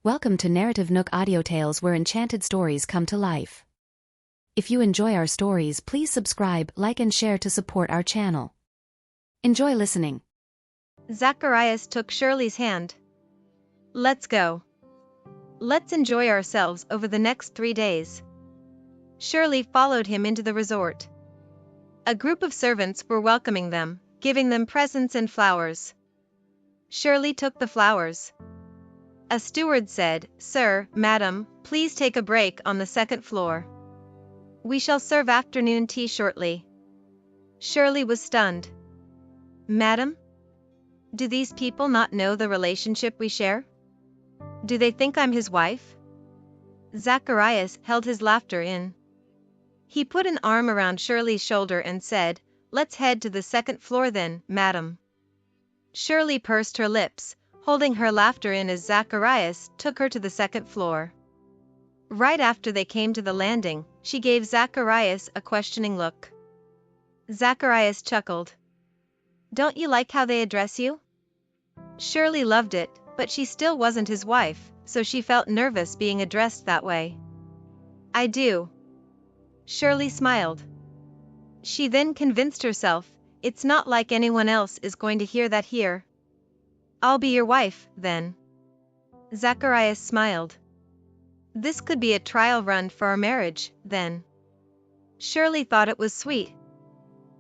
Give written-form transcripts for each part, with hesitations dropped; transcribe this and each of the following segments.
Welcome to NarrativeNook audio tales where enchanted stories come to life. If you enjoy our stories, please subscribe, like and share to support our channel. Enjoy listening. Zacharias took Shirley's hand. Let's go. Let's enjoy ourselves over the next 3 days. Shirley followed him into the resort. A group of servants were welcoming them, giving them presents and flowers. Shirley took the flowers. A steward said, "Sir, madam, please take a break on the second floor. We shall serve afternoon tea shortly." Shirley was stunned. "Madam? Do these people not know the relationship we share? Do they think I'm his wife?" Zacharias held his laughter in. He put an arm around Shirley's shoulder and said, "Let's head to the second floor then, madam." Shirley pursed her lips, holding her laughter in as Zacharias took her to the second floor. Right after they came to the landing, she gave Zacharias a questioning look. Zacharias chuckled. "Don't you like how they address you?" Shirley loved it, but she still wasn't his wife, so she felt nervous being addressed that way. "I do." Shirley smiled. She then convinced herself, it's not like anyone else is going to hear that here. "I'll be your wife, then." Zacharias smiled. This could be a trial run for our marriage, then. Shirley thought it was sweet.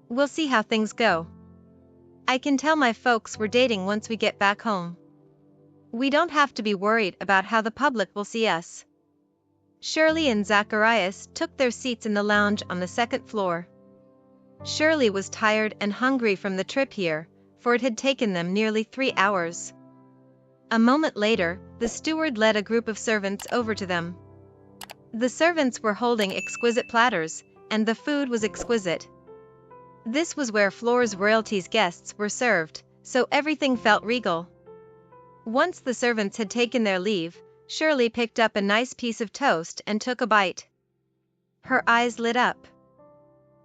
"We'll see how things go. I can tell my folks we're dating once we get back home. We don't have to be worried about how the public will see us." Shirley and Zacharias took their seats in the lounge on the second floor. Shirley was tired and hungry from the trip here, for it had taken them nearly 3 hours. A moment later, the steward led a group of servants over to them. The servants were holding exquisite platters, and the food was exquisite. This was where Floor's Royalties guests were served, so everything felt regal. Once the servants had taken their leave, Shirley picked up a nice piece of toast and took a bite. Her eyes lit up.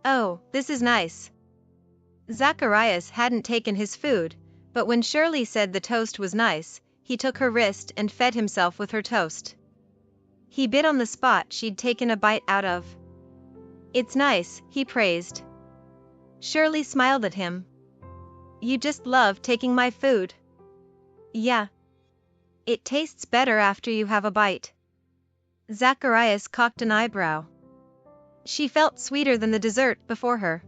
"Oh, this is nice." Zacharias hadn't taken his food, but when Shirley said the toast was nice, he took her wrist and fed himself with her toast. He bit on the spot she'd taken a bite out of. "It's nice," he praised. Shirley smiled at him. "You just love taking my food." "Yeah. It tastes better after you have a bite." Zacharias cocked an eyebrow. She felt sweeter than the dessert before her.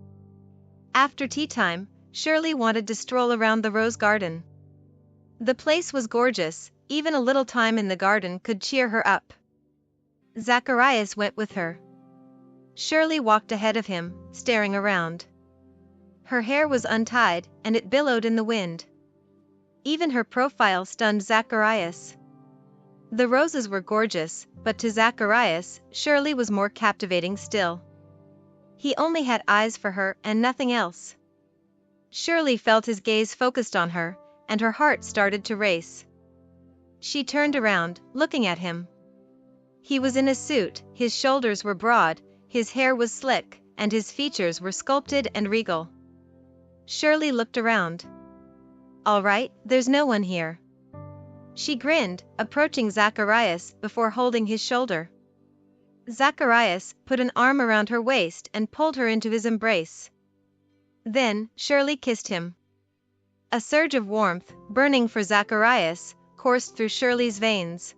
After tea time, Shirley wanted to stroll around the rose garden. The place was gorgeous, even a little time in the garden could cheer her up. Zacharias went with her. Shirley walked ahead of him, staring around. Her hair was untied, and it billowed in the wind. Even her profile stunned Zacharias. The roses were gorgeous, but to Zacharias, Shirley was more captivating still. He only had eyes for her and nothing else. Shirley felt his gaze focused on her, and her heart started to race. She turned around, looking at him. He was in a suit, his shoulders were broad, his hair was slick, and his features were sculpted and regal. Shirley looked around. "All right, there's no one here." She grinned, approaching Zacharias before holding his shoulder. Zacharias put an arm around her waist and pulled her into his embrace. Then, Shirley kissed him. A surge of warmth, burning for Zacharias, coursed through Shirley's veins.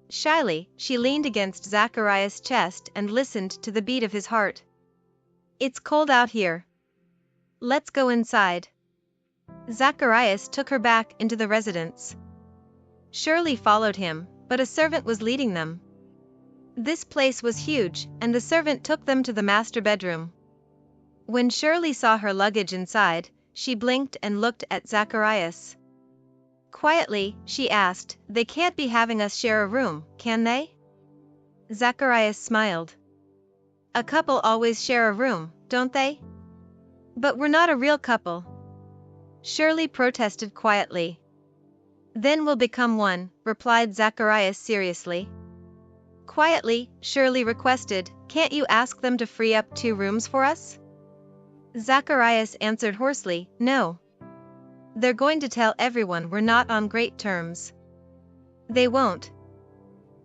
Shyly, she leaned against Zacharias' chest and listened to the beat of his heart. "It's cold out here. Let's go inside." Zacharias took her back into the residence. Shirley followed him, but a servant was leading them. This place was huge, and the servant took them to the master bedroom. When Shirley saw her luggage inside, she blinked and looked at Zacharias. Quietly, she asked, "They can't be having us share a room, can they?" Zacharias smiled. "A couple always share a room, don't they?" "But we're not a real couple." Shirley protested quietly. "Then we'll become one," replied Zacharias seriously. Quietly, Shirley requested, "Can't you ask them to free up 2 rooms for us?" Zacharias answered hoarsely, "No. They're going to tell everyone we're not on great terms." "They won't.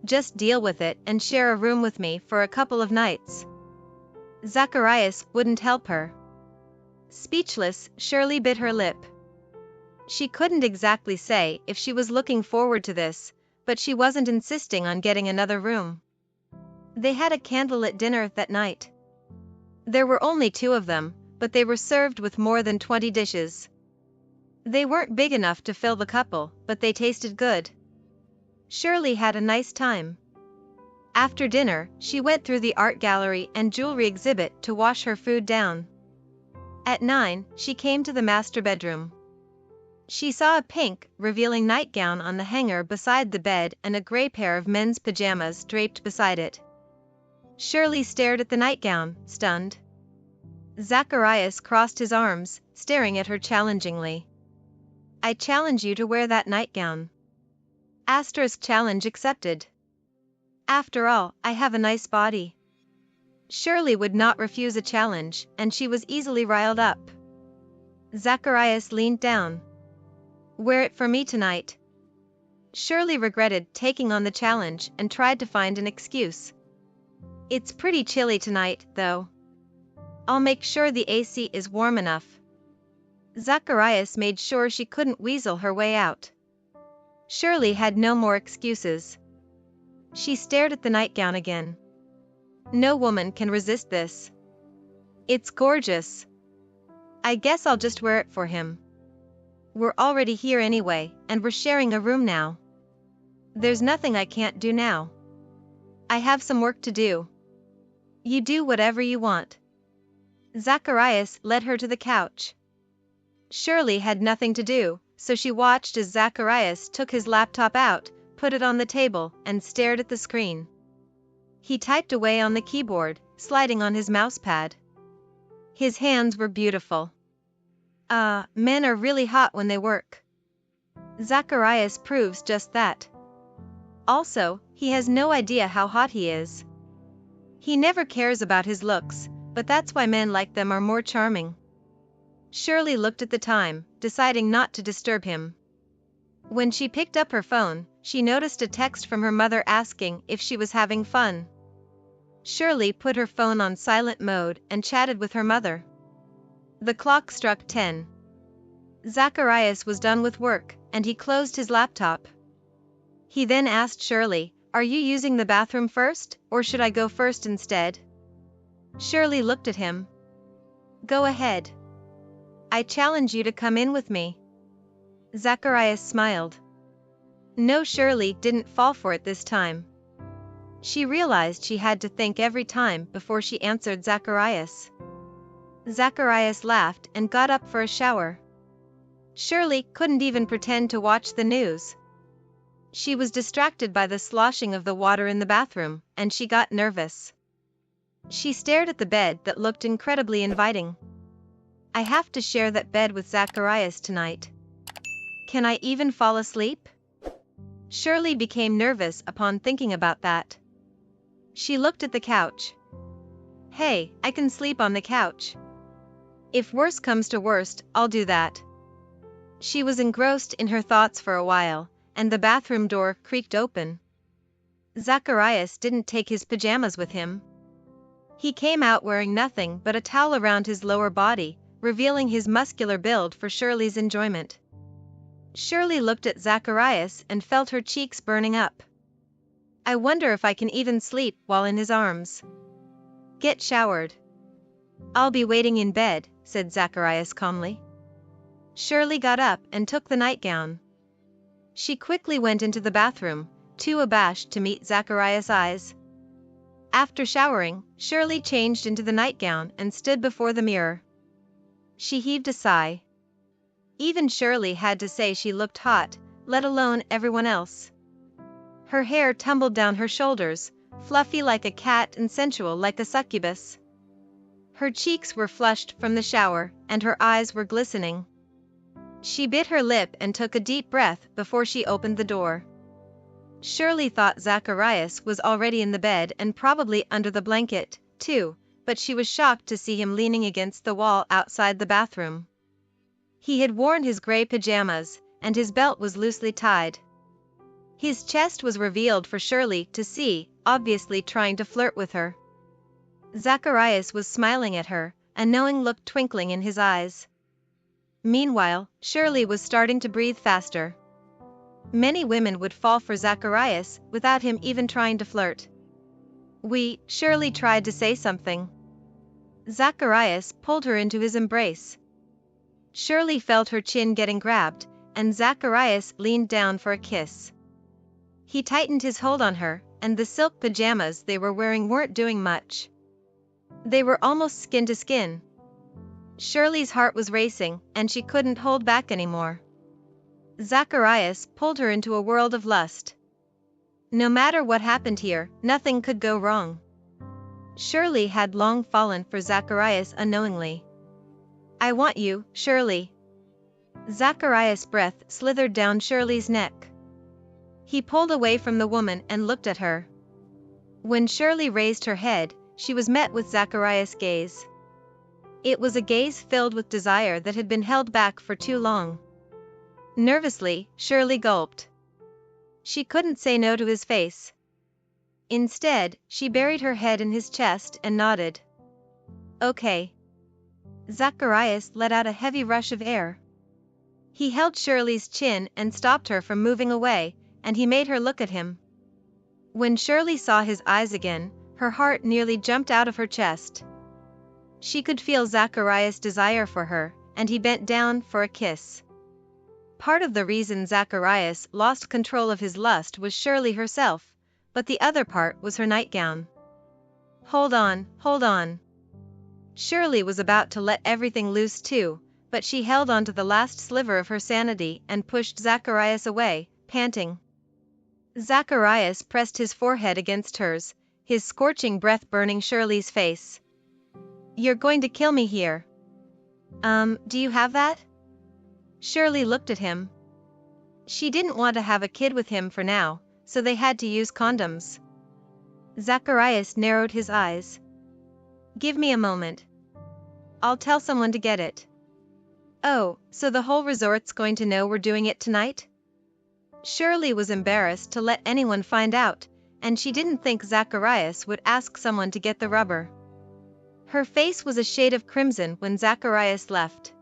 Just deal with it and share a room with me for a couple of nights. Zacharias wouldn't help her. Speechless, Shirley bit her lip. She couldn't exactly say if she was looking forward to this, but she wasn't insisting on getting another room. They had a candlelit dinner that night. There were only 2 of them, but they were served with more than 20 dishes. They weren't big enough to fill the couple, but they tasted good. Shirley had a nice time. After dinner, she went through the art gallery and jewelry exhibit to wash her food down. At 9, she came to the master bedroom. She saw a pink, revealing nightgown on the hanger beside the bed and a gray pair of men's pajamas draped beside it. Shirley stared at the nightgown, stunned. Zacharias crossed his arms, staring at her challengingly. "I challenge you to wear that nightgown." Asterisk challenge accepted. After all, I have a nice body. Shirley would not refuse a challenge, and she was easily riled up. Zacharias leaned down. "Wear it for me tonight." Shirley regretted taking on the challenge and tried to find an excuse. "It's pretty chilly tonight, though. I'll make sure the AC is warm enough." Zacharias made sure she couldn't weasel her way out. Shirley had no more excuses. She stared at the nightgown again. No woman can resist this. "It's gorgeous. I guess I'll just wear it for him. We're already here anyway, and we're sharing a room now. There's nothing I can't do now. I have some work to do." "You do whatever you want." Zacharias led her to the couch. Shirley had nothing to do, so she watched as Zacharias took his laptop out, put it on the table, and stared at the screen. He typed away on the keyboard, sliding on his mousepad. His hands were beautiful. Men are really hot when they work. Zacharias proves just that. Also, he has no idea how hot he is. He never cares about his looks, but that's why men like them are more charming. Shirley looked at the time, deciding not to disturb him. When she picked up her phone, she noticed a text from her mother asking if she was having fun. Shirley put her phone on silent mode and chatted with her mother. The clock struck 10. Zacharias was done with work, and he closed his laptop. He then asked Shirley, "Are you using the bathroom first, or should I go first instead?" Shirley looked at him. "Go ahead. I challenge you to come in with me." Zacharias smiled. No, Shirley didn't fall for it this time. She realized she had to think every time before she answered Zacharias. Zacharias laughed and got up for a shower. Shirley couldn't even pretend to watch the news. She was distracted by the sloshing of the water in the bathroom, and she got nervous. She stared at the bed that looked incredibly inviting. "I have to share that bed with Zacharias tonight. Can I even fall asleep?" Shirley became nervous upon thinking about that. She looked at the couch. "Hey, I can sleep on the couch. If worse comes to worst, I'll do that." She was engrossed in her thoughts for a while, and the bathroom door creaked open. Zacharias didn't take his pajamas with him. He came out wearing nothing but a towel around his lower body, revealing his muscular build for Shirley's enjoyment. Shirley looked at Zacharias and felt her cheeks burning up. "I wonder if I can even sleep while in his arms." "Get showered. I'll be waiting in bed," said Zacharias calmly. Shirley got up and took the nightgown. She quickly went into the bathroom, too abashed to meet Zacharias' eyes. After showering, Shirley changed into the nightgown and stood before the mirror. She heaved a sigh. Even Shirley had to say she looked hot, let alone everyone else. Her hair tumbled down her shoulders, fluffy like a cat and sensual like a succubus. Her cheeks were flushed from the shower, and her eyes were glistening. She bit her lip and took a deep breath before she opened the door. Shirley thought Zacharias was already in the bed and probably under the blanket, too, but she was shocked to see him leaning against the wall outside the bathroom. He had worn his gray pajamas, and his belt was loosely tied. His chest was revealed for Shirley to see, obviously trying to flirt with her. Zacharias was smiling at her, a knowing look twinkling in his eyes. Meanwhile, Shirley was starting to breathe faster. Many women would fall for Zacharias without him even trying to flirt. Shirley tried to say something. Zacharias pulled her into his embrace. Shirley felt her chin getting grabbed, and Zacharias leaned down for a kiss. He tightened his hold on her, and the silk pajamas they were wearing weren't doing much. They were almost skin to skin. Shirley's heart was racing, and she couldn't hold back anymore. Zacharias pulled her into a world of lust. No matter what happened here, nothing could go wrong. Shirley had long fallen for Zacharias unknowingly. "I want you, Shirley." Zacharias' breath slithered down Shirley's neck. He pulled away from the woman and looked at her. When Shirley raised her head, she was met with Zacharias' gaze. It was a gaze filled with desire that had been held back for too long. Nervously, Shirley gulped. She couldn't say no to his face. Instead, she buried her head in his chest and nodded. "Okay." Zacharias let out a heavy rush of air. He held Shirley's chin and stopped her from moving away, and he made her look at him. When Shirley saw his eyes again, her heart nearly jumped out of her chest. She could feel Zacharias' desire for her, and he bent down for a kiss. Part of the reason Zacharias lost control of his lust was Shirley herself, but the other part was her nightgown. Hold on, hold on." Shirley was about to let everything loose too, but she held on to the last sliver of her sanity and pushed Zacharias away, panting. Zacharias pressed his forehead against hers, his scorching breath burning Shirley's face. "You're going to kill me here." Do you have that?" Shirley looked at him. She didn't want to have a kid with him for now, so they had to use condoms. Zacharias narrowed his eyes. "Give me a moment. I'll tell someone to get it." "Oh, so the whole resort's going to know we're doing it tonight?" Shirley was embarrassed to let anyone find out, and she didn't think Zacharias would ask someone to get the rubber. Her face was a shade of crimson when Zacharias left.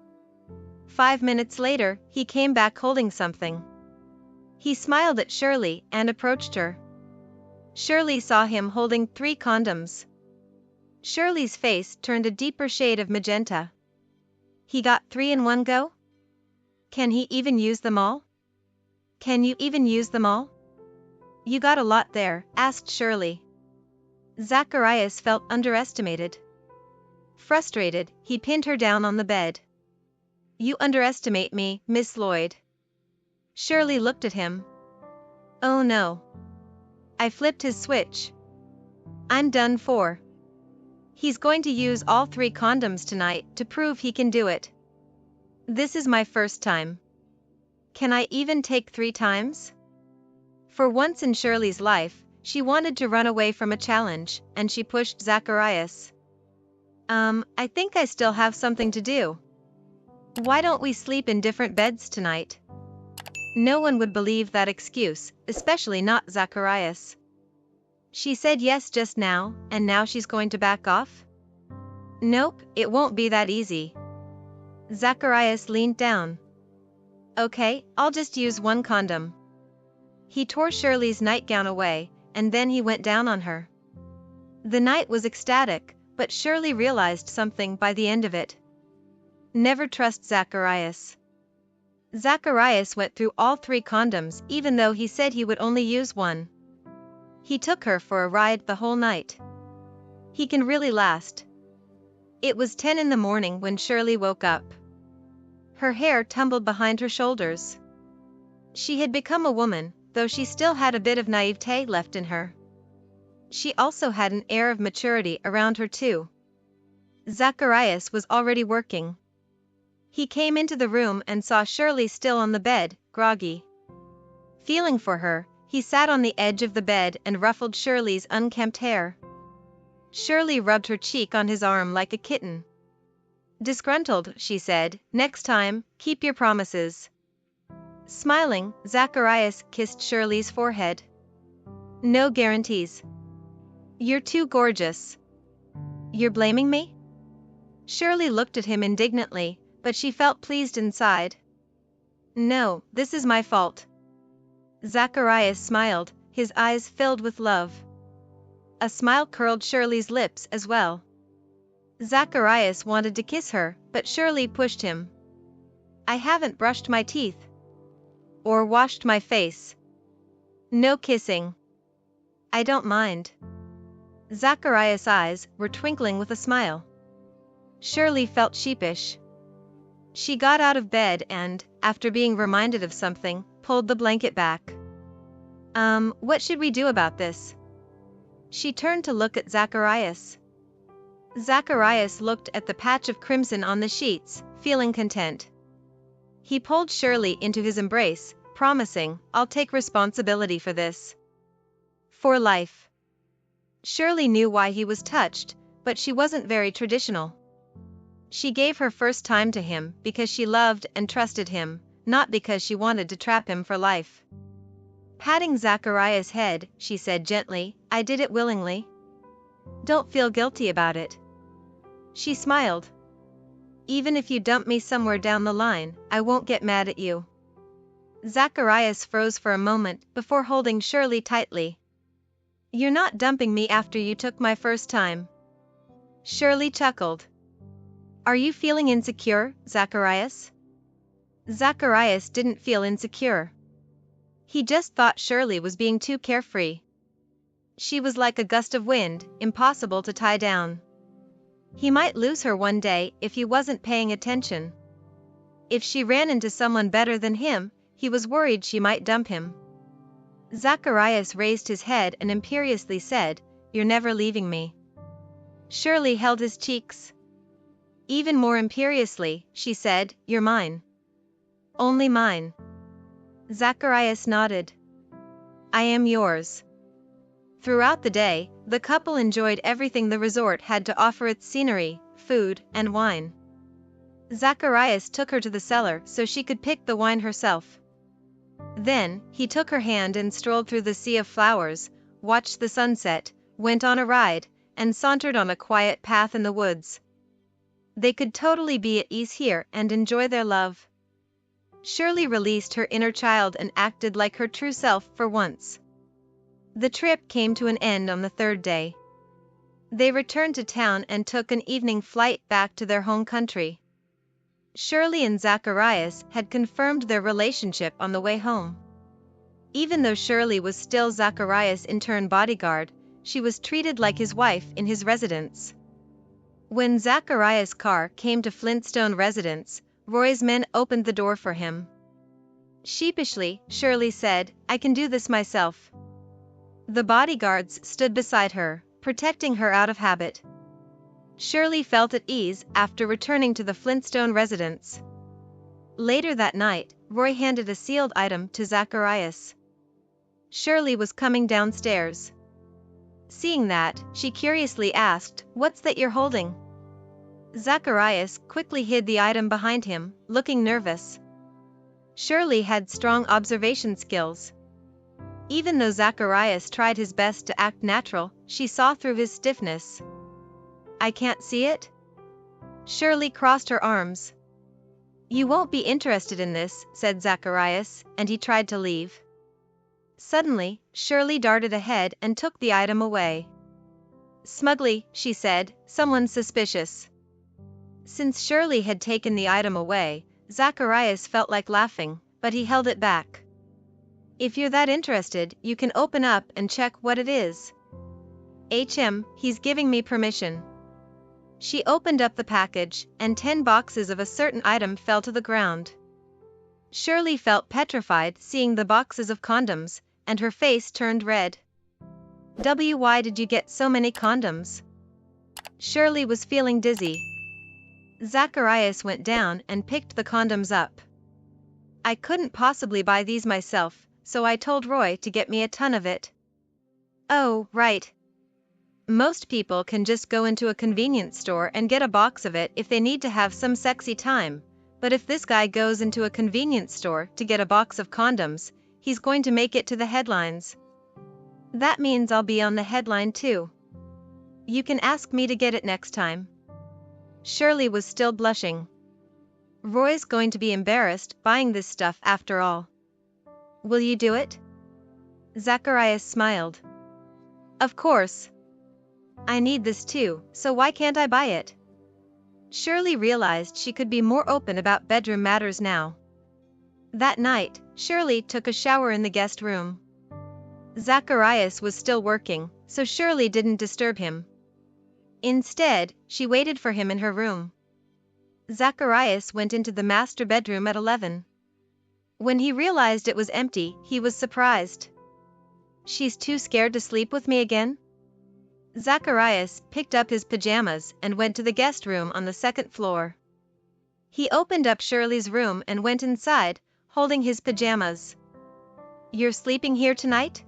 5 minutes later, he came back holding something. He smiled at Shirley and approached her. Shirley saw him holding 3 condoms. Shirley's face turned a deeper shade of magenta. "He got 3 in one go? Can he even use them all? Can you even use them all?" "You got a lot there," asked Shirley. Zacharias felt underestimated. Frustrated, he pinned her down on the bed. "You underestimate me, Miss Lloyd." Shirley looked at him. "Oh no. I flipped his switch. I'm done for. He's going to use all 3 condoms tonight to prove he can do it. This is my first time. Can I even take 3 times?" For once in Shirley's life, she wanted to run away from a challenge, and she pushed Zacharias. I think I still have something to do. Why don't we sleep in different beds tonight?" No one would believe that excuse, especially not Zacharias. She said yes just now, and now she's going to back off? Nope, it won't be that easy. Zacharias leaned down. "Okay, I'll just use 1 condom." He tore Shirley's nightgown away, and then he went down on her. The night was ecstatic, but Shirley realized something by the end of it. Never trust Zacharias. Zacharias went through all 3 condoms even though he said he would only use 1. He took her for a ride the whole night. He can really last. It was 10 in the morning when Shirley woke up. Her hair tumbled behind her shoulders. She had become a woman, though she still had a bit of naivete left in her. She also had an air of maturity around her too. Zacharias was already working. He came into the room and saw Shirley still on the bed, groggy. Feeling for her, he sat on the edge of the bed and ruffled Shirley's unkempt hair. Shirley rubbed her cheek on his arm like a kitten. "Disgruntled," she said, "next time, keep your promises." Smiling, Zacharias kissed Shirley's forehead. No guarantees. You're too gorgeous. You're blaming me? Shirley looked at him indignantly, but she felt pleased inside. No, this is my fault. Zacharias smiled, his eyes filled with love. A smile curled Shirley's lips as well. Zacharias wanted to kiss her, but Shirley pushed him. I haven't brushed my teeth. Or washed my face. No kissing. I don't mind. Zacharias' eyes were twinkling with a smile. Shirley felt sheepish. She got out of bed and, after being reminded of something, pulled the blanket back. What should we do about this? She turned to look at Zacharias. Zacharias looked at the patch of crimson on the sheets, feeling content. He pulled Shirley into his embrace, promising, I'll take responsibility for this. For life. Shirley knew why he was touched, but she wasn't very traditional. She gave her first time to him because she loved and trusted him, not because she wanted to trap him for life. Patting Zacharias' head, she said gently, I did it willingly. Don't feel guilty about it. She smiled. Even if you dump me somewhere down the line, I won't get mad at you. Zacharias froze for a moment before holding Shirley tightly. You're not dumping me after you took my first time. Shirley chuckled. Are you feeling insecure, Zacharias? Zacharias didn't feel insecure. He just thought Shirley was being too carefree. She was like a gust of wind, impossible to tie down. He might lose her one day if he wasn't paying attention. If she ran into someone better than him, he was worried she might dump him. Zacharias raised his head and imperiously said, You're never leaving me. Shirley held his cheeks. Even more imperiously, she said, You're mine. Only mine. Zacharias nodded. I am yours. Throughout the day, the couple enjoyed everything the resort had to offer: its scenery, food, and wine. Zacharias took her to the cellar so she could pick the wine herself. Then, he took her hand and strolled through the sea of flowers, watched the sunset, went on a ride, and sauntered on a quiet path in the woods. They could totally be at ease here and enjoy their love. Shirley released her inner child and acted like her true self for once. The trip came to an end on the third day. They returned to town and took an evening flight back to their home country. Shirley and Zacharias had confirmed their relationship on the way home. Even though Shirley was still Zacharias' intern bodyguard, she was treated like his wife in his residence. When Zacharias' car came to Flintstone residence, Roy's men opened the door for him. Sheepishly, Shirley said, I can do this myself. The bodyguards stood beside her, protecting her out of habit. Shirley felt at ease after returning to the Flintstone residence. Later that night, Roy handed a sealed item to Zacharias. Shirley was coming downstairs. Seeing that, she curiously asked, What's that you're holding? Zacharias quickly hid the item behind him, looking nervous. Shirley had strong observation skills. Even though Zacharias tried his best to act natural, she saw through his stiffness. I can't see it? Shirley crossed her arms. You won't be interested in this, said Zacharias, and he tried to leave. Suddenly, Shirley darted ahead and took the item away. Smugly, she said, someone suspicious. Since Shirley had taken the item away, Zacharias felt like laughing, but he held it back. If you're that interested, you can open up and check what it is. He's giving me permission. She opened up the package, and 10 boxes of a certain item fell to the ground. Shirley felt petrified seeing the boxes of condoms, and her face turned red. Why did you get so many condoms? Shirley was feeling dizzy. Zacharias went down and picked the condoms up. I couldn't possibly buy these myself, so I told Roy to get me a ton of it. Oh, right. Most people can just go into a convenience store and get a box of it if they need to have some sexy time, But if this guy goes into a convenience store to get a box of condoms, he's going to make it to the headlines. That means I'll be on the headline too. You can ask me to get it next time. Shirley was still blushing. Roy's going to be embarrassed buying this stuff after all. Will you do it? Zacharias smiled. Of course. I need this too, so why can't I buy it? Shirley realized she could be more open about bedroom matters now. That night, Shirley took a shower in the guest room. Zacharias was still working, so Shirley didn't disturb him. Instead, she waited for him in her room. Zacharias went into the master bedroom at 11. When he realized it was empty, he was surprised. She's too scared to sleep with me again? Zacharias picked up his pajamas and went to the guest room on the second floor. He opened up Shirley's room and went inside, holding his pajamas. You're sleeping here tonight?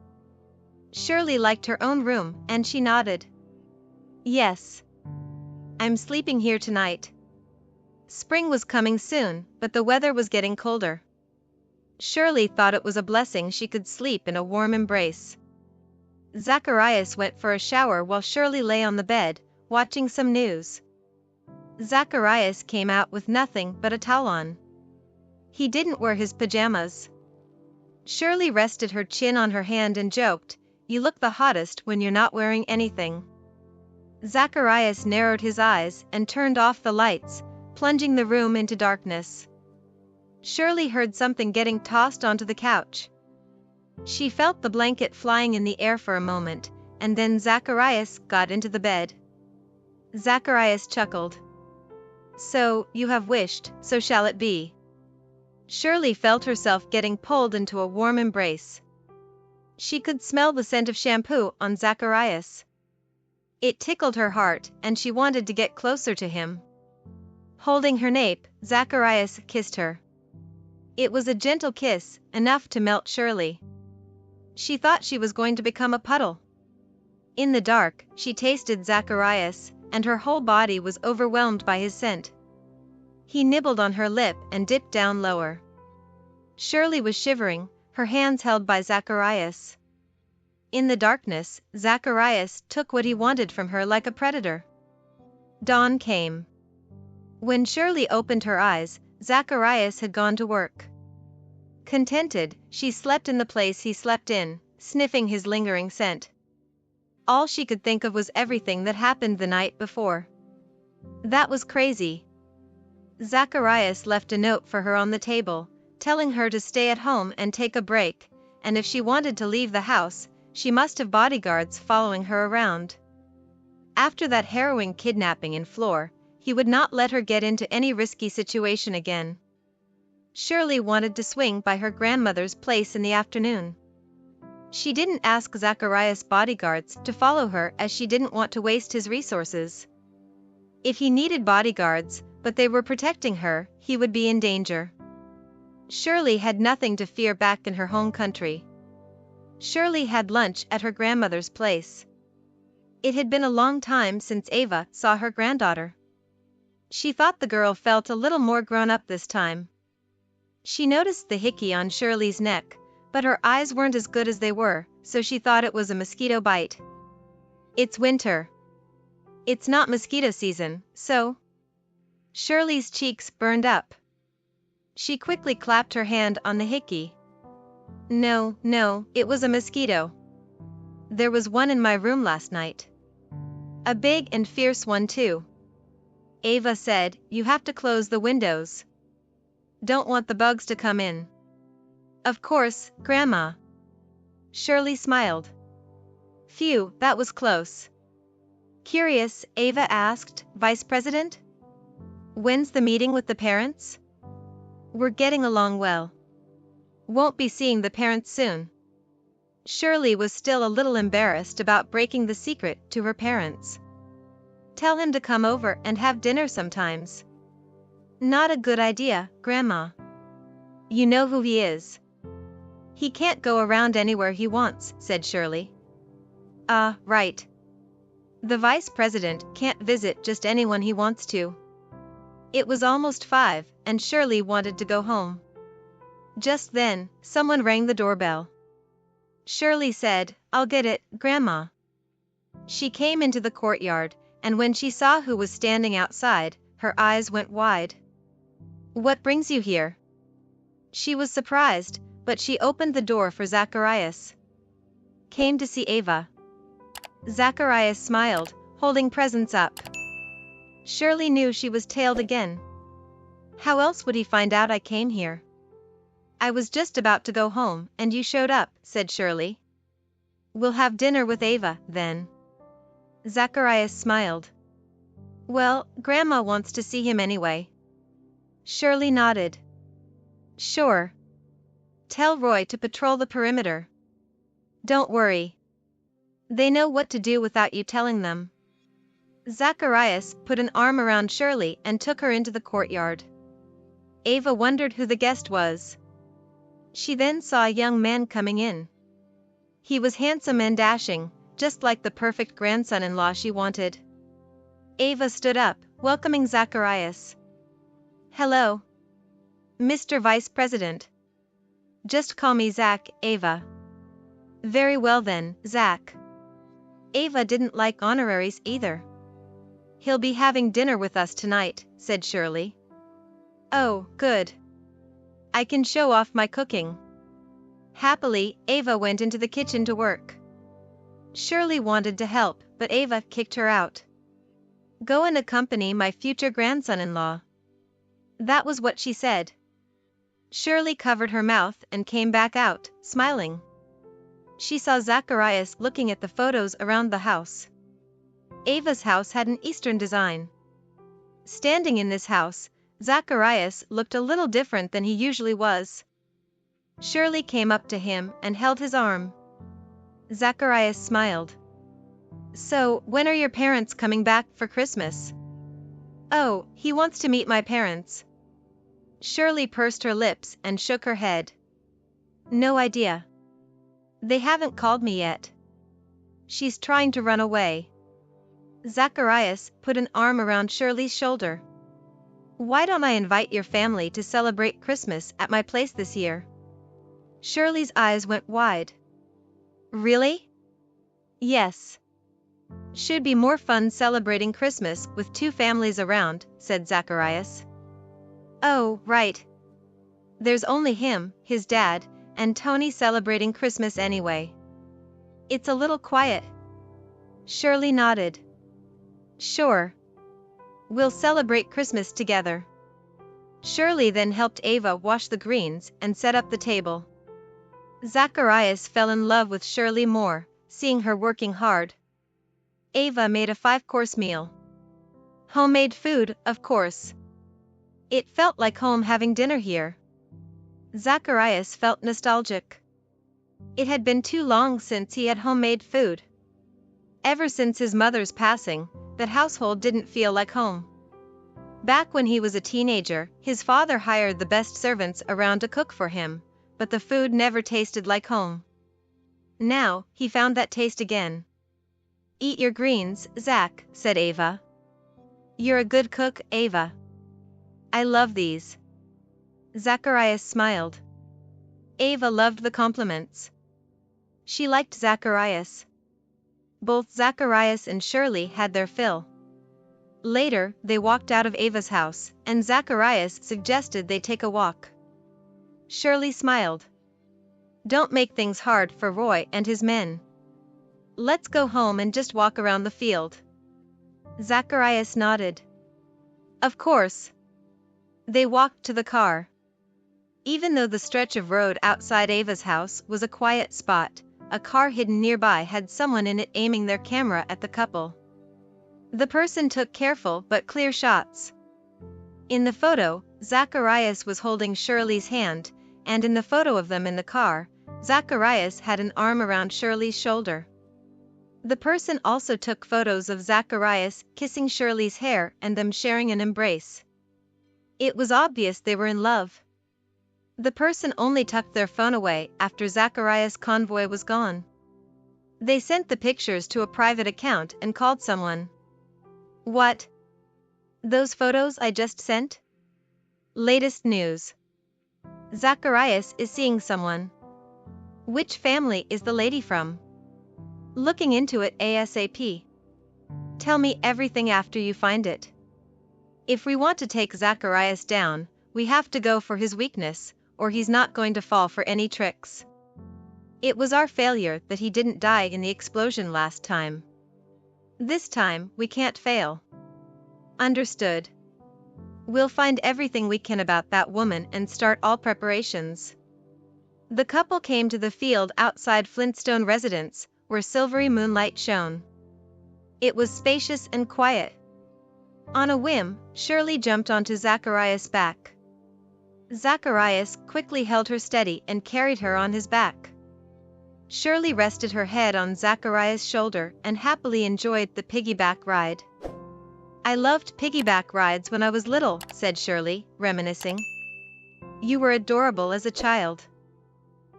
Shirley liked her own room, and she nodded. Yes. I'm sleeping here tonight. Spring was coming soon, but the weather was getting colder. Shirley thought it was a blessing she could sleep in a warm embrace. Zacharias went for a shower while Shirley lay on the bed, watching some news. Zacharias came out with nothing but a towel on. He didn't wear his pajamas. Shirley rested her chin on her hand and joked, "You look the hottest when you're not wearing anything." Zacharias narrowed his eyes and turned off the lights, plunging the room into darkness. Shirley heard something getting tossed onto the couch. She felt the blanket flying in the air for a moment, and then Zacharias got into the bed. Zacharias chuckled. "So, you have wished, so shall it be." Shirley felt herself getting pulled into a warm embrace. She could smell the scent of shampoo on Zacharias. It tickled her heart, and she wanted to get closer to him. Holding her nape, Zacharias kissed her. It was a gentle kiss, enough to melt Shirley. She thought she was going to become a puddle. In the dark, she tasted Zacharias, and her whole body was overwhelmed by his scent. He nibbled on her lip and dipped down lower. Shirley was shivering, her hands held by Zacharias. In the darkness, Zacharias took what he wanted from her like a predator. Dawn came. When Shirley opened her eyes, Zacharias had gone to work. Contented, she slept in the place he slept in, sniffing his lingering scent. All she could think of was everything that happened the night before. That was crazy. Zacharias left a note for her on the table, telling her to stay at home and take a break, and if she wanted to leave the house, she must have bodyguards following her around. After that harrowing kidnapping in Floor, he would not let her get into any risky situation again. Shirley wanted to swing by her grandmother's place in the afternoon. She didn't ask Zacharias' bodyguards to follow her as she didn't want to waste his resources. If he needed bodyguards, but they were protecting her, he would be in danger. Shirley had nothing to fear back in her home country. Shirley had lunch at her grandmother's place. It had been a long time since Ava saw her granddaughter. She thought the girl felt a little more grown up this time. She noticed the hickey on Shirley's neck, but her eyes weren't as good as they were, so she thought it was a mosquito bite. It's winter. It's not mosquito season, so... Shirley's cheeks burned up. She quickly clapped her hand on the hickey. No, it was a mosquito. There was one in my room last night. A big and fierce one too. Ava said, "You have to close the windows. Don't want the bugs to come in." "Of course, Grandma." Shirley smiled. "Phew, that was close." Curious, Ava asked, "Vice President? When's the meeting with the parents?" "We're getting along well. Won't be seeing the parents soon." Shirley was still a little embarrassed about breaking the secret to her parents. "Tell him to come over and have dinner sometimes." "Not a good idea, Grandma. You know who he is. He can't go around anywhere he wants," said Shirley. Right. The vice president can't visit just anyone he wants to. It was almost 5, and Shirley wanted to go home. Just then, someone rang the doorbell. Shirley said, "I'll get it, Grandma." She came into the courtyard, and when she saw who was standing outside, her eyes went wide. "What brings you here?" She was surprised, but she opened the door for Zacharias. "Came to see Ava." Zacharias smiled, holding presents up. Shirley knew she was tailed again. How else would he find out I came here? "I was just about to go home, and you showed up," said Shirley. "We'll have dinner with Ava, then." Zacharias smiled. "Well, Grandma wants to see him anyway." Shirley nodded. "Sure. Tell Roy to patrol the perimeter. Don't worry. They know what to do without you telling them." Zacharias put an arm around Shirley and took her into the courtyard. Ava wondered who the guest was. She then saw a young man coming in. He was handsome and dashing, just like the perfect grandson-in-law she wanted. Ava stood up, welcoming Zacharias. "Hello, Mr. Vice President. Just call me Zach, Ava." "Very well then, Zach." Ava didn't like honoraries either. "He'll be having dinner with us tonight," said Shirley. "Oh, good. I can show off my cooking." Happily, Ava went into the kitchen to work. Shirley wanted to help, but Ava kicked her out. "Go and accompany my future grandson-in-law." That was what she said. Shirley covered her mouth and came back out, smiling. She saw Zacharias looking at the photos around the house. Ava's house had an Eastern design. Standing in this house, Zacharias looked a little different than he usually was. Shirley came up to him and held his arm. Zacharias smiled. "So, when are your parents coming back for Christmas?" "Oh, he wants to meet my parents." Shirley pursed her lips and shook her head. "No idea. They haven't called me yet. She's trying to run away." Zacharias put an arm around Shirley's shoulder. "Why don't I invite your family to celebrate Christmas at my place this year?" Shirley's eyes went wide. "Really?" "Yes. Should be more fun celebrating Christmas with two families around," said Zacharias. "Oh, right. There's only him, his dad, and Tony celebrating Christmas anyway. It's a little quiet." Shirley nodded. "Sure. We'll celebrate Christmas together." Shirley then helped Ava wash the greens and set up the table. Zacharias fell in love with Shirley more, seeing her working hard. Ava made a 5-course meal. Homemade food, of course. It felt like home having dinner here. Zacharias felt nostalgic. It had been too long since he had homemade food. Ever since his mother's passing, that household didn't feel like home. Back when he was a teenager, his father hired the best servants around to cook for him, but the food never tasted like home. Now, he found that taste again. "Eat your greens, Zach," said Ava. "You're a good cook, Ava." "I love these." Zacharias smiled. Ava loved the compliments. She liked Zacharias. Both Zacharias and Shirley had their fill. Later, they walked out of Ava's house, and Zacharias suggested they take a walk. Shirley smiled. "Don't make things hard for Roy and his men. Let's go home and just walk around the field." Zacharias nodded. Of course. They walked to the car. Even though the stretch of road outside Ava's house was a quiet spot, a car hidden nearby had someone in it aiming their camera at the couple. The person took careful but clear shots. In the photo, Zacharias was holding Shirley's hand, and in the photo of them in the car, Zacharias had an arm around Shirley's shoulder. The person also took photos of Zacharias kissing Shirley's hair and them sharing an embrace. It was obvious they were in love. The person only tucked their phone away after Zacharias' convoy was gone. They sent the pictures to a private account and called someone. What? Those photos I just sent? Latest news. Zacharias is seeing someone. Which family is the lady from? Looking into it ASAP. Tell me everything after you find it. If we want to take Zacharias down, we have to go for his weakness, or he's not going to fall for any tricks. It was our failure that he didn't die in the explosion last time. This time, we can't fail. Understood. We'll find everything we can about that woman and start all preparations. The couple came to the field outside Flintstone residence, where silvery moonlight shone. It was spacious and quiet. On a whim, Shirley jumped onto Zacharias' back. Zacharias quickly held her steady and carried her on his back. Shirley rested her head on Zacharias' shoulder and happily enjoyed the piggyback ride. I loved piggyback rides when I was little, said Shirley, reminiscing. You were adorable as a child.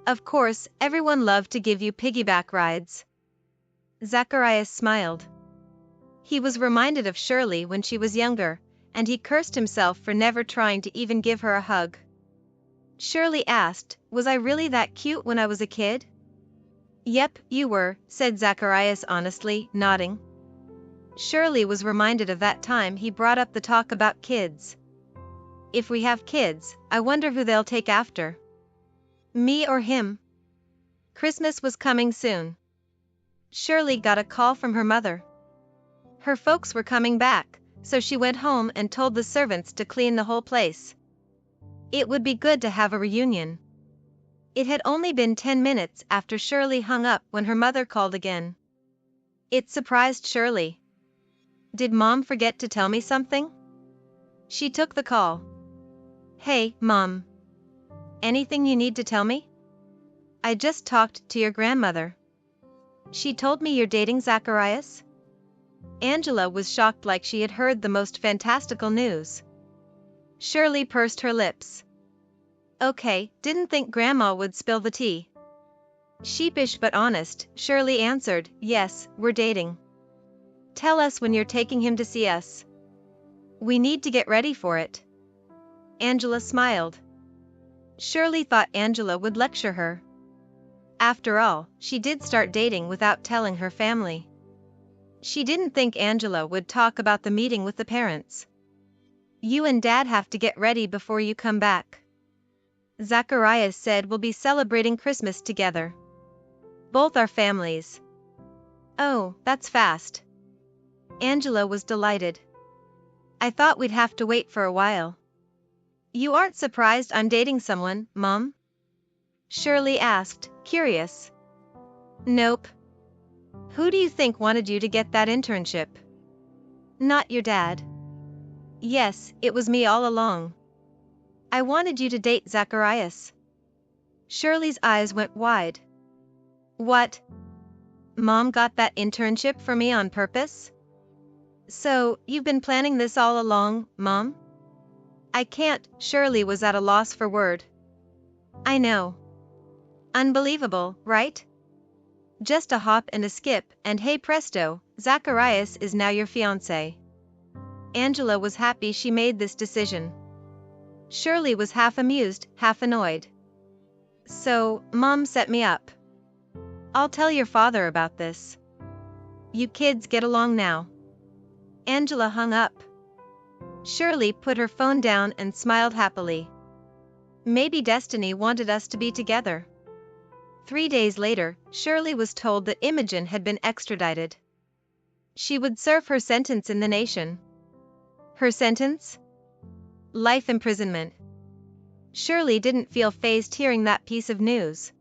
Of course, everyone loved to give you piggyback rides. Zacharias smiled. He was reminded of Shirley when she was younger, and he cursed himself for never trying to even give her a hug. Shirley asked, was I really that cute when I was a kid? Yep, you were, said Zacharias honestly, nodding. Shirley was reminded of that time he brought up the talk about kids. If we have kids, I wonder who they'll take after. Me or him? Christmas was coming soon. Shirley got a call from her mother. Her folks were coming back, so she went home and told the servants to clean the whole place. It would be good to have a reunion. It had only been 10 minutes after Shirley hung up when her mother called again. It surprised Shirley. Did Mom forget to tell me something? She took the call. Hey, Mom. Anything you need to tell me? I just talked to your grandmother. She told me you're dating Zacharias? Angela was shocked like she had heard the most fantastical news. Shirley pursed her lips. Okay, didn't think Grandma would spill the tea. Sheepish but honest, Shirley answered, yes, we're dating. Tell us when you're taking him to see us. We need to get ready for it. Angela smiled. Shirley thought Angela would lecture her. After all, she did start dating without telling her family. She didn't think Angela would talk about the meeting with the parents. You and Dad have to get ready before you come back. Zacharias said we'll be celebrating Christmas together. Both our families. Oh, that's fast. Angela was delighted. I thought we'd have to wait for a while. You aren't surprised I'm dating someone, Mom? Shirley asked, curious. Nope. Who do you think wanted you to get that internship? Not your dad. Yes, it was me all along. I wanted you to date Zacharias. Shirley's eyes went wide. What? Mom got that internship for me on purpose? So, you've been planning this all along, Mom? I can't, Shirley was at a loss for word. I know. Unbelievable, right? Just a hop and a skip, and hey presto, Zacharias is now your fiancé. Angela was happy she made this decision. Shirley was half amused, half annoyed. So, Mom set me up. I'll tell your father about this. You kids get along now. Angela hung up. Shirley put her phone down and smiled happily. Maybe destiny wanted us to be together. 3 days later, Shirley was told that Imogen had been extradited. She would serve her sentence in the nation. Her sentence? Life imprisonment. Shirley didn't feel fazed hearing that piece of news.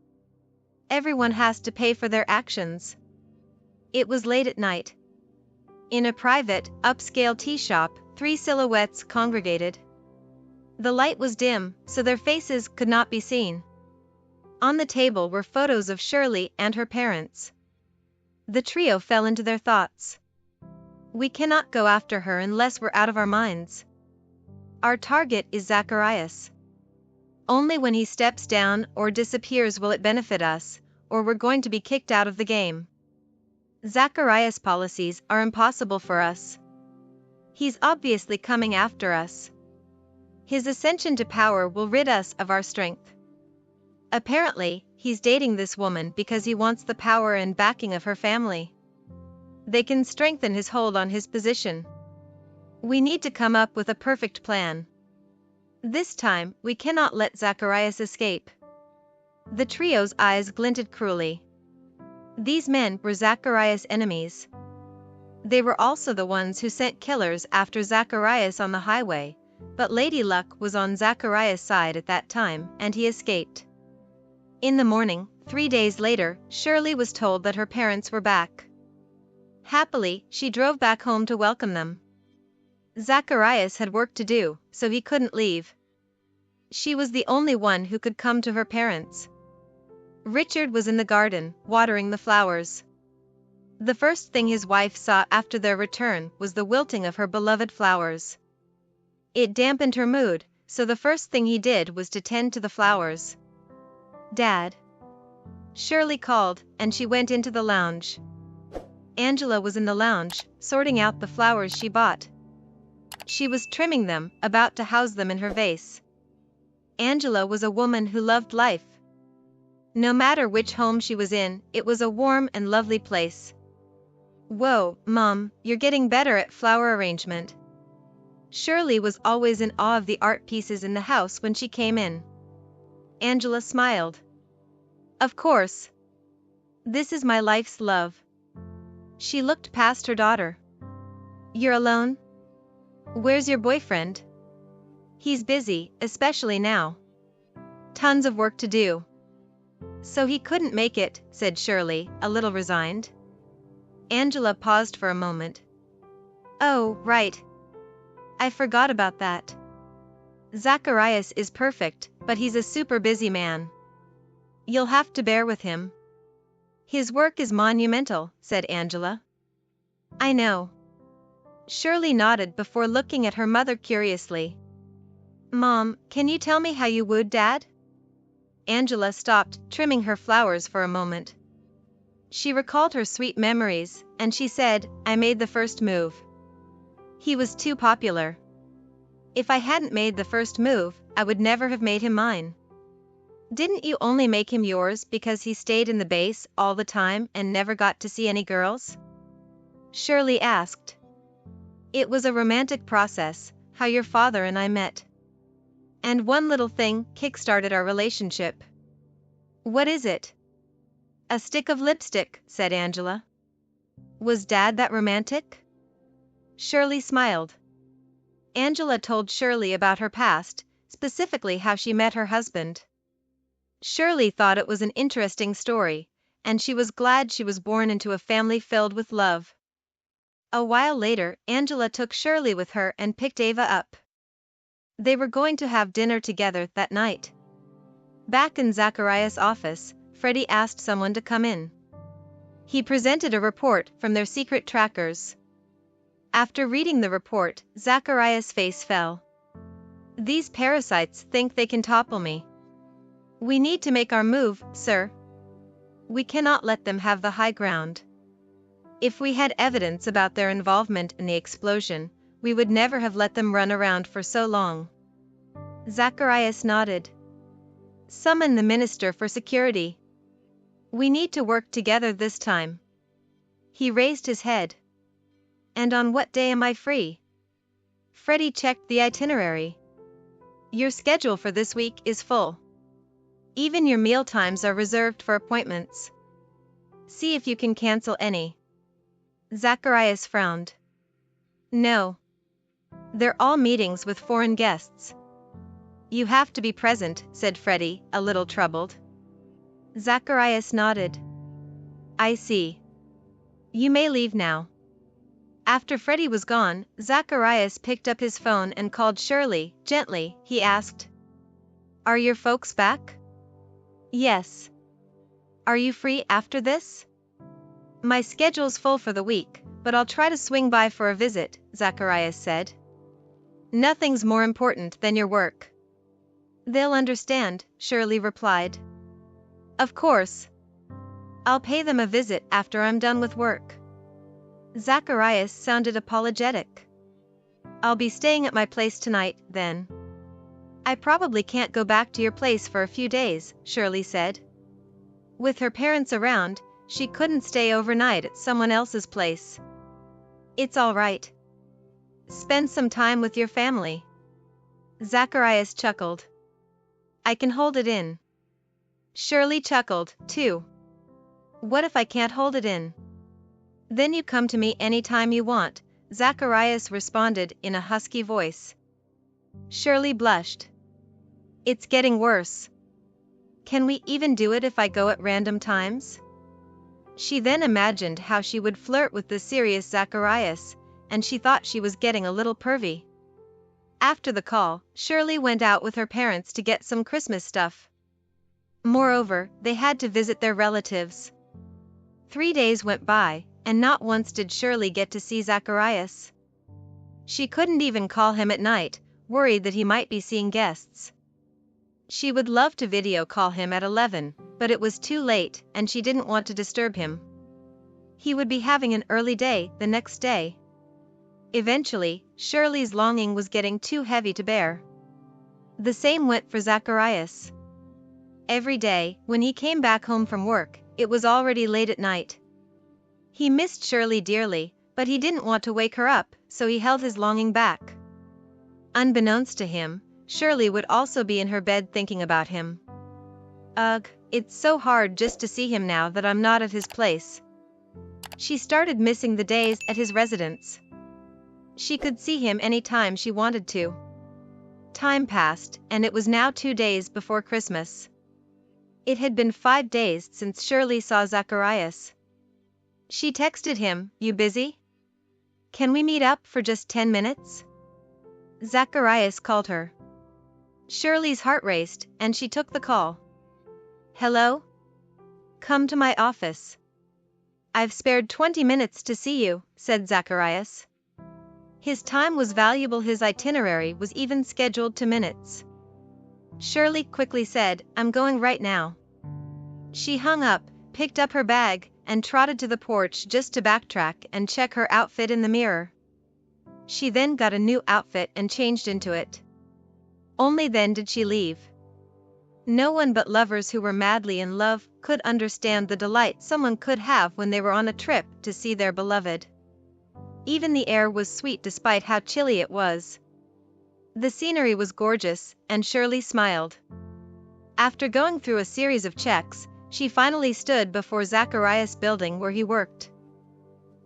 Everyone has to pay for their actions. It was late at night. In a private, upscale tea shop, 3 silhouettes congregated. The light was dim, so their faces could not be seen. On the table were photos of Shirley and her parents. The trio fell into their thoughts. We cannot go after her unless we're out of our minds. Our target is Zacharias. Only when he steps down or disappears will it benefit us, or we're going to be kicked out of the game. Zacharias' policies are impossible for us. He's obviously coming after us. His ascension to power will rid us of our strength. Apparently, he's dating this woman because he wants the power and backing of her family. They can strengthen his hold on his position. We need to come up with a perfect plan. This time, we cannot let Zacharias escape. The trio's eyes glinted cruelly. These men were Zacharias' enemies. They were also the ones who sent killers after Zacharias on the highway, but Lady Luck was on Zacharias' side at that time, and he escaped. In the morning, 3 days later, Shirley was told that her parents were back. Happily, she drove back home to welcome them. Zacharias had work to do, so he couldn't leave. She was the only one who could come to her parents. Richard was in the garden, watering the flowers. The first thing his wife saw after their return was the wilting of her beloved flowers. It dampened her mood, so the first thing he did was to tend to the flowers. "Dad?" Shirley called, and she went into the lounge. Angela was in the lounge, sorting out the flowers she bought. She was trimming them, about to house them in her vase. Angela was a woman who loved life. No matter which home she was in, it was a warm and lovely place. "Whoa, Mom, you're getting better at flower arrangement." Shirley was always in awe of the art pieces in the house when she came in. Angela smiled. "Of course. This is my life's love." She looked past her daughter. "You're alone? Where's your boyfriend?" "He's busy, especially now. Tons of work to do." "So he couldn't make it," said Shirley, a little resigned. Angela paused for a moment. "Oh, right. I forgot about that. Zacharias is perfect, but he's a super busy man. You'll have to bear with him." "His work is monumental," said Angela. "I know." Shirley nodded before looking at her mother curiously. "Mom, can you tell me how you wooed Dad?" Angela stopped, trimming her flowers for a moment. She recalled her sweet memories, and she said, "I made the first move. He was too popular. If I hadn't made the first move, I would never have made him mine." "Didn't you only make him yours because he stayed in the base all the time and never got to see any girls?" Shirley asked. "It was a romantic process, how your father and I met. And one little thing kick-started our relationship." "What is it?" "A stick of lipstick," said Angela. "Was Dad that romantic?" Shirley smiled. Angela told Shirley about her past, specifically how she met her husband. Shirley thought it was an interesting story, and she was glad she was born into a family filled with love. A while later, Angela took Shirley with her and picked Ava up. They were going to have dinner together that night. Back in Zacharias' office, Freddie asked someone to come in. He presented a report from their secret trackers. After reading the report, Zacharias' face fell. "These parasites think they can topple me. We need to make our move, sir. We cannot let them have the high ground. If we had evidence about their involvement in the explosion, we would never have let them run around for so long." Zacharias nodded. "Summon the Minister for Security. We need to work together this time." He raised his head. "And on what day am I free?" Freddie checked the itinerary. "Your schedule for this week is full. Even your meal times are reserved for appointments. See if you can cancel any." Zacharias frowned. "No. They're all meetings with foreign guests." "You have to be present," said Freddie, a little troubled. Zacharias nodded. "I see. You may leave now." After Freddie was gone, Zacharias picked up his phone and called Shirley. Gently, he asked, "Are your folks back?" "Yes." "Are you free after this?" "My schedule's full for the week, but I'll try to swing by for a visit," Zacharias said. "Nothing's more important than your work." "They'll understand," Shirley replied. "Of course. I'll pay them a visit after I'm done with work." Zacharias sounded apologetic. I'll be staying at my place tonight, then. I probably can't go back to your place for a few days, Shirley said. With her parents around, she couldn't stay overnight at someone else's place. It's all right. Spend some time with your family. Zacharias chuckled. I can hold it in. Shirley chuckled, too. What if I can't hold it in? Then you come to me anytime you want, Zacharias responded in a husky voice. Shirley blushed. It's getting worse. Can we even do it if I go at random times? She then imagined how she would flirt with the serious Zacharias, and she thought she was getting a little pervy. After the call, Shirley went out with her parents to get some Christmas stuff. Moreover, they had to visit their relatives. 3 days went by, and not once did Shirley get to see Zacharias. She couldn't even call him at night, worried that he might be seeing guests. She would love to video call him at 11, but it was too late, and she didn't want to disturb him. He would be having an early day the next day. Eventually, Shirley's longing was getting too heavy to bear. The same went for Zacharias. Every day, when he came back home from work, it was already late at night. He missed Shirley dearly, but he didn't want to wake her up, so he held his longing back. Unbeknownst to him, Shirley would also be in her bed thinking about him. Ugh, it's so hard just to see him now that I'm not at his place. She started missing the days at his residence. She could see him any time she wanted to. Time passed, and it was now 2 days before Christmas. It had been 5 days since Shirley saw Zacharias. She texted him, "You busy? Can we meet up for just 10 minutes?" Zacharias called her. Shirley's heart raced, and she took the call. Hello? Come to my office. I've spared 20 minutes to see you, said Zacharias. His time was valuable, his itinerary was even scheduled to minutes. Shirley quickly said, I'm going right now. She hung up, picked up her bag, and trotted to the porch just to backtrack and check her outfit in the mirror. She then got a new outfit and changed into it. Only then did she leave. No one but lovers who were madly in love could understand the delight someone could have when they were on a trip to see their beloved. Even the air was sweet despite how chilly it was. The scenery was gorgeous, and Shirley smiled. After going through a series of checks, she finally stood before Zacharias' building where he worked.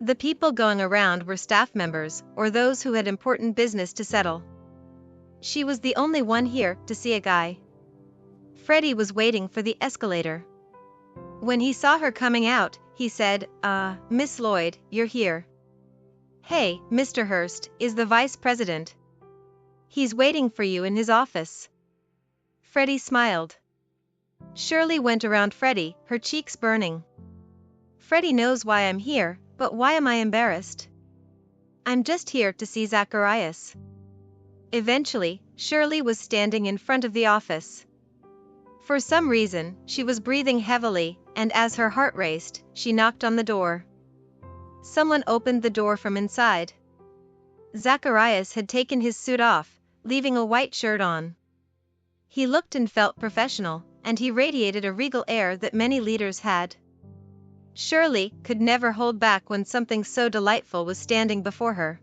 The people going around were staff members or those who had important business to settle. She was the only one here to see a guy. Freddie was waiting for the escalator. When he saw her coming out, he said, Miss Lloyd, you're here. Hey, Mr. Hurst, is the vice president. He's waiting for you in his office. Freddie smiled. Shirley went around Freddie, her cheeks burning. Freddie knows why I'm here, but why am I embarrassed? I'm just here to see Zacharias. Eventually, Shirley was standing in front of the office. For some reason, she was breathing heavily, and as her heart raced, she knocked on the door. Someone opened the door from inside. Zacharias had taken his suit off, leaving a white shirt on. He looked and felt professional, and he radiated a regal air that many leaders had. Shirley could never hold back when something so delightful was standing before her.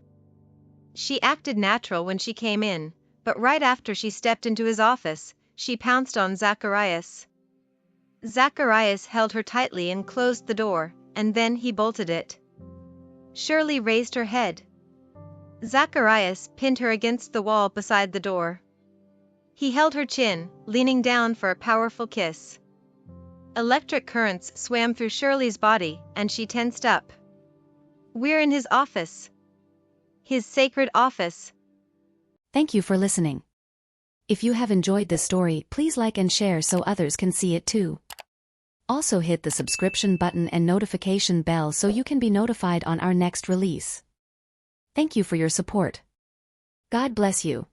She acted natural when she came in, but right after she stepped into his office, she pounced on Zacharias. Zacharias held her tightly and closed the door, and then he bolted it. Shirley raised her head. Zacharias pinned her against the wall beside the door. He held her chin, leaning down for a powerful kiss. Electric currents swam through Shirley's body, and she tensed up. We're in his office. His sacred office. Thank you for listening. If you have enjoyed this story, please like and share so others can see it too. Also hit the subscription button and notification bell so you can be notified on our next release. Thank you for your support. God bless you.